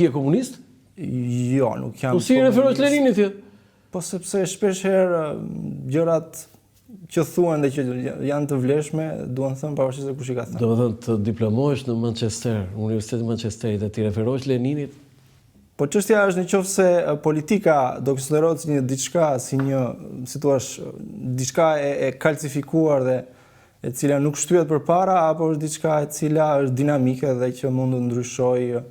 Ti je komunist? Jo, nuk jam. Po si referohesh Leninit ti? Po sepse shpesh herë gjërat që thuan dhe që janë të vlefshme, duan thënë pavarësisht se kush i ka thënë. Do të thënë të diplomohesh në Manchester, Universitetin e Manchesterit, dhe ti referohesh Leninit? Po çështja është nëse politika do konsiderohet si një diçka, si një, si thua, diçka e kalcifikuar dhe e cila nuk shtyhet përpara, apo është diçka e cila është dinamike dhe që mund të ndryshojë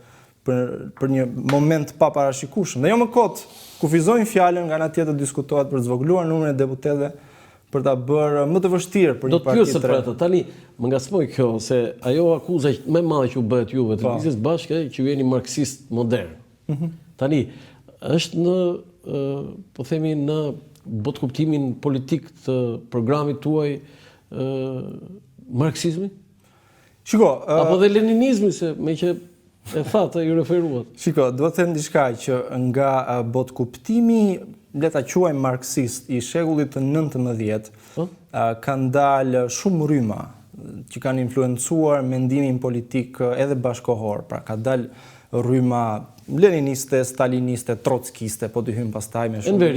për një moment pa parashikueshëm. Dhe jo më kot, kufizojnë fjalën, nga ana tjetër diskutohet për të zvogëluar numrin e deputetëve për ta bërë më të vështirë për një parti të re. Tani, më ngacmoi kjo se ajo akuza më e madhe që u bëhet juve të Lëvizjes Bashke që ju jeni marksist modern. Tani, është në, po themi, në botkuptimin politik të programit tuaj marksizmi? Shiko, apo dhe leninizmi, se me që e thatë ju referuat. Shiko, duhet të them diçka që nga botkuptimi, le ta quajmë marksist i shekullit të 19, kanë dalë shumë rryma që kanë influencuar mendimin politik edhe bashkohor. Pra ka dalë rryma leniniste, staliniste, trotskiste, po të hymë pastaj me shumë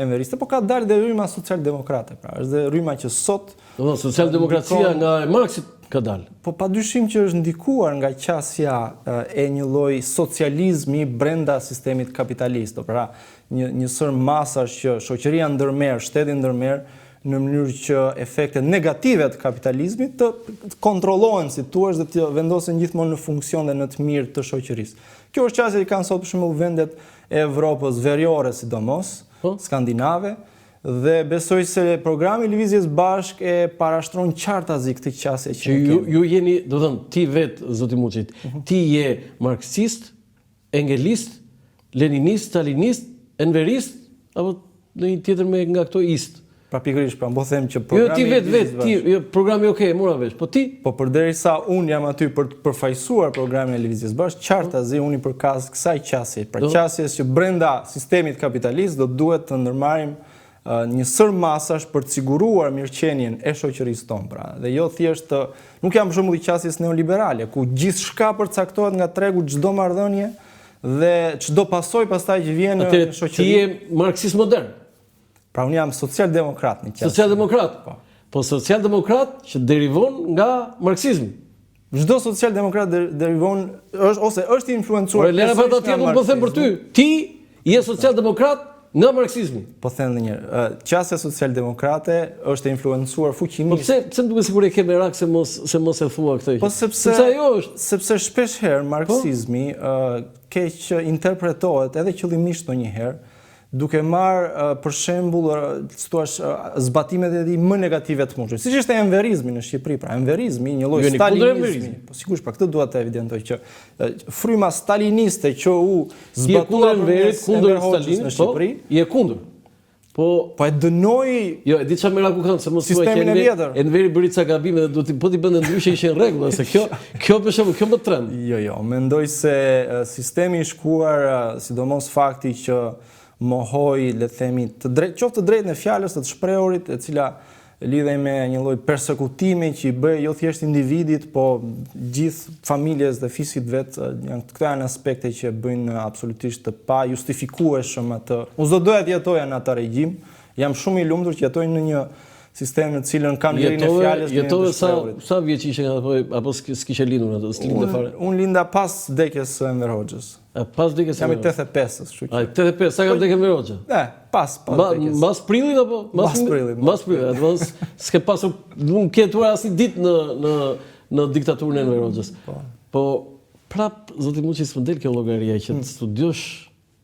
enveriste, po ka dalë dhe rryma socialdemokrate. Pra është dhe rryma që sot socialdemokracia nga e Marksit ka dalë. Po padyshim që është ndikuar nga qasja e një lloji socializmi brenda sistemit kapitalist. Pra një sër masash që shoqëria ndërmerr, shteti ndërmerr në mënyrë që efektet negative të kapitalizmit të kontrollohen, si thua, dhe të vendosen gjithmonë në funksion dhe në të mirë të shoqërisë. Kjo është qasja që kanë sot për shembull vendet e Evropës veriore, sidomos, skandinave, dhe besoj se programi Lëvizjes Bashk e parashtron qartazi këtë qasje që ju jeni, do thënë, ti vetë, zoti Muçit, ti je marksist, engelist, leninist, stalinist, enverist, apo në një tjetër me nga këto ist? Pra pikërisht, pra mbo them që programi programi okay, mora vesh, po ti? Po përderisa unë jam aty për të përfaqësuar programin e Lëvizjes Bashk, qartazi unë i përkas kësaj qasje, pra qasjes që brenda sistemit kapitalist do duhet të ndërmarrim një sër masash për të siguruar mirëqenien e shoqërisë tonë, pra, dhe jo thjesht nuk jam për shembull i qasjes neoliberale, ku gjithçka përcaktohet nga tregu, çdo marrëdhënie dhe çdo pasojë pastaj që vjen në shoqëri. Ti je marksist modern. Pra unë jam socialdemokrat në qasje. Socialdemokrat. Po socialdemokrat që derivon nga marksizmi. Çdo socialdemokrat derivon ose është i influencuar. Por lëra vetë atje do të them për ty. Ti je socialdemokrat nga marksizmi. Po them edhe një herë, qasja socialdemokrate është e influencuar fuqimisht. Po pse më duket sikur e ke merak se mos e thua këtë? Po sepse ajo është, sepse shpesh herë marksizmi keq interpretohet edhe qëllimisht ndonjëherë, duke marrë për shembull zbatimet e tij më negative të mundshme. Siç ishte enverizmi në Shqipëri, pra enverizmi, një lloj stalinizmi. Po sigurisht, pra këtë dua të evidentoj që fryma staliniste që u zbatua kundër Stalinit në Shqipëri, je kundër. Po e dënoi. Jo, e di çfarë meraku kanë se mos thuaj që Enveri bëri ca gabime dhe do të po ti bënte ndryshe ishte në rregull, se kjo për shembull, kjo më trend. Jo, mendoj se sistemi i shkuar, sidomos fakti që mohoi, le të themi, qoftë të drejtën e fjalës të shprehurit, e cila lidhej me një lloj persekutimi që i bëj jo thjesht individit, po gjithë familjes dhe fisit vet, këto janë aspekte që bëjnë absolutisht të pa justifikueshëm atë. Unë s'do doja të jetoja në atë regjim, jam shumë i lumtur që jetoj në një sistem në cilën kam lirinë e fjalës. Jetove sa vjeç ishe apo s'kishe lindur atë, s'linde fare? Unë linda pas vdekjes së Enver Hoxhës. Pas vdekjes së Enver Hoxhës? Jam i 85-s, kështu që. 85, sa ka vdekur Enver Hoxha? Pas vdekjes. Mbas prillit apo? Mbas prillit. Atë s'ke pasur, nuk ke tuar asnjë ditë në diktaturën e Enver Hoxhës. Po prap zoti Muçi s'më del kjo llogaria që të studiosh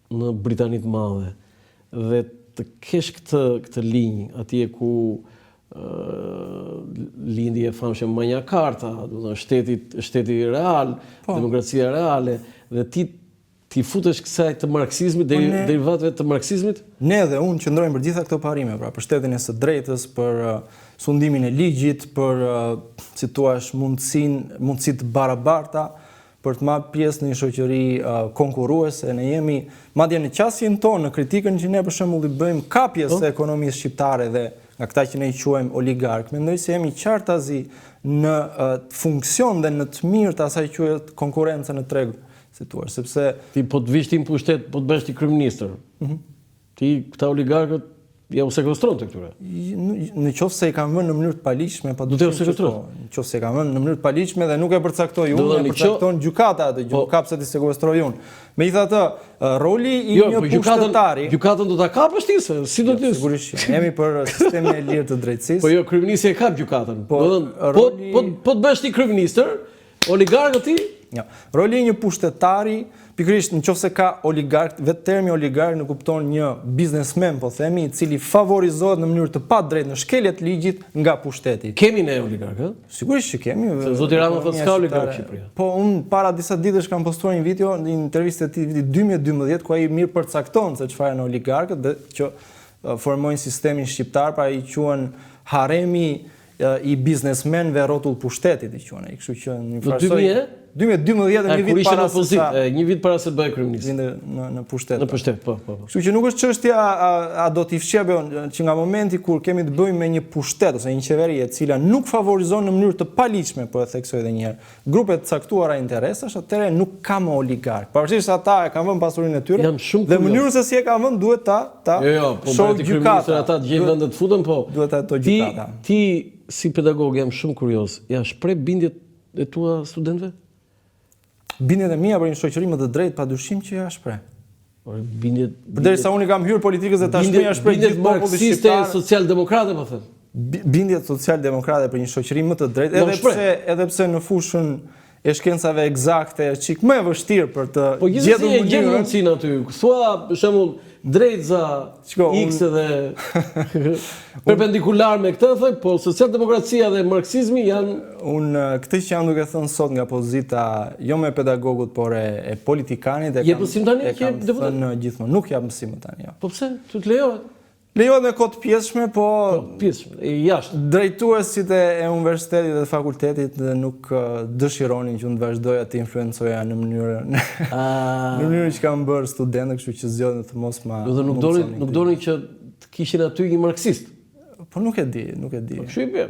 në Britani të Madhe dhe të kesh këtë linjë atje ku lindje e famshme Magna Carta, do të thonë shteti real, demokracia reale, dhe ti futesh kësaj të marksizmit, derivatëve të marksizmit? Ne dhe unë qëndrojmë për gjitha këto parime, pra për shtetin e së drejtës, për sundimin e ligjit, për si thua mundësi të barabarta, për të marrë pjesë në një shoqëri konkurruese. Ne jemi madje në qasjen tonë, në kritikën që ne për shembull i bëjmë kapjes së ekonomisë shqiptare dhe nga këta që ne i quajmë oligark, mendoj se jemi qartazi në funksion dhe në të mirë të asaj quhet konkurrenca në treg. situar, sepse Ti po të vish ti në pushtet, po të bësh ti kryeministër. Ti këta oligarkët ja u sekvestron të këtyre. në qoftë se i kanë vënë në mënyrë të paligjshme, Do t'ja sekvestroj. Në qoftë se i kanë vënë në mënyrë të paligjshme dhe nuk e përcaktoi Do unë, e thoni, përcakton gjykata atë gjë, kapse ti sekuestroi unë. Megjithatë, roli i Jo, një po pushtetari, gjykatën do ta kapësh ti se si do të sigurisht që jemi për sistemin e lirë të drejtësisë. Po jo, kryeministri e kap gjykatën. Po, Do thënë, roli- po të bësh ti kryeministër, oligarkët ti, Jo. Roli i një pushtetari, pikërisht nëse ka oligark, vetë termi oligark në kupton një biznesmen, po themi, I cili favorizohet në mënyrë të padrejtë në shkelje të ligjit nga pushteti. kemi ne oligarkë, ë? Sigurisht që kemi. Se zoti Rama thotë s'ka oligark shqiptare. në Shqipëri. Po unë para disa ditësh kam postuar një video në intervistë e tij vitit 2012 ku ai mirë përcakton se çfarë janë oligarkët dhe që formojnë sistemin shqiptar, pra I quhen haremi I biznesmenëve rrotull pushtetit I quhen ai. Kështu që në Në 2000? 2012 Kur një vit ishte në para se opozitë, sa një vit para se të bëhej kryeminist. vinte në pushtet. Në pushtet, po. Kështu që nuk është çështja a do t'i fshijë që nga momenti kur kemi të bëjmë me një pushtet ose një qeveri e cila nuk favorizon në mënyrë të paligjshme, po e theksoj edhe një herë, grupe të caktuara interesash, atëherë nuk ka më oligark. Pavarësisht se ata e kanë vënë pasurinë e tyre. Jam shumë dhe kurioz. mënyrën se si e kanë vënë duhet ta Jo, po shoh bëhet kryeministër ata të gjejnë vende të futen, po. Duhet ato gjykata. Ti si pedagog jam shumë kurioz. Ja shpreh bindjet e tua studentëve? Bindjet e mia për një shoqëri më të drejtë padyshim që ja shpreh. Bindjet Përderisa unë kam hyrë politikës dhe tashmë ja shpreh bindjet gjithë popullit marksiste, shqiptar. socialdemokrate, po them. Bindjet social-demokrate për një shoqëri më të drejtë, edhe pse në fushën e shkencave eksakte është çik më e vështirë për të Po gjithsesi e gjen mënyrën. mundsinë aty. Thua për shembull drejtza X dhe perpendikular me këtë thoj, po socialdemokracia dhe marksizmi janë Unë këtë që jam duke thënë sot nga pozita jo me pedagogut, por e politikanit Je mësim tani që je deputet? thënë gjithmonë, nuk jam mësim tani, jo. po pse? Ty të lejohet? Lejohet me kohë të pjesshme, po Pjesë e jashtë. drejtuesit e universitetit dhe fakultetit nuk dëshironin që unë të vazhdoja të influencoja në mënyrën në mënyrën që kam bërë studentë, kështu që zgjodhen të mos ma. Do të nuk donin që të kishin aty një marksist. Po nuk e di. Kështu I bie.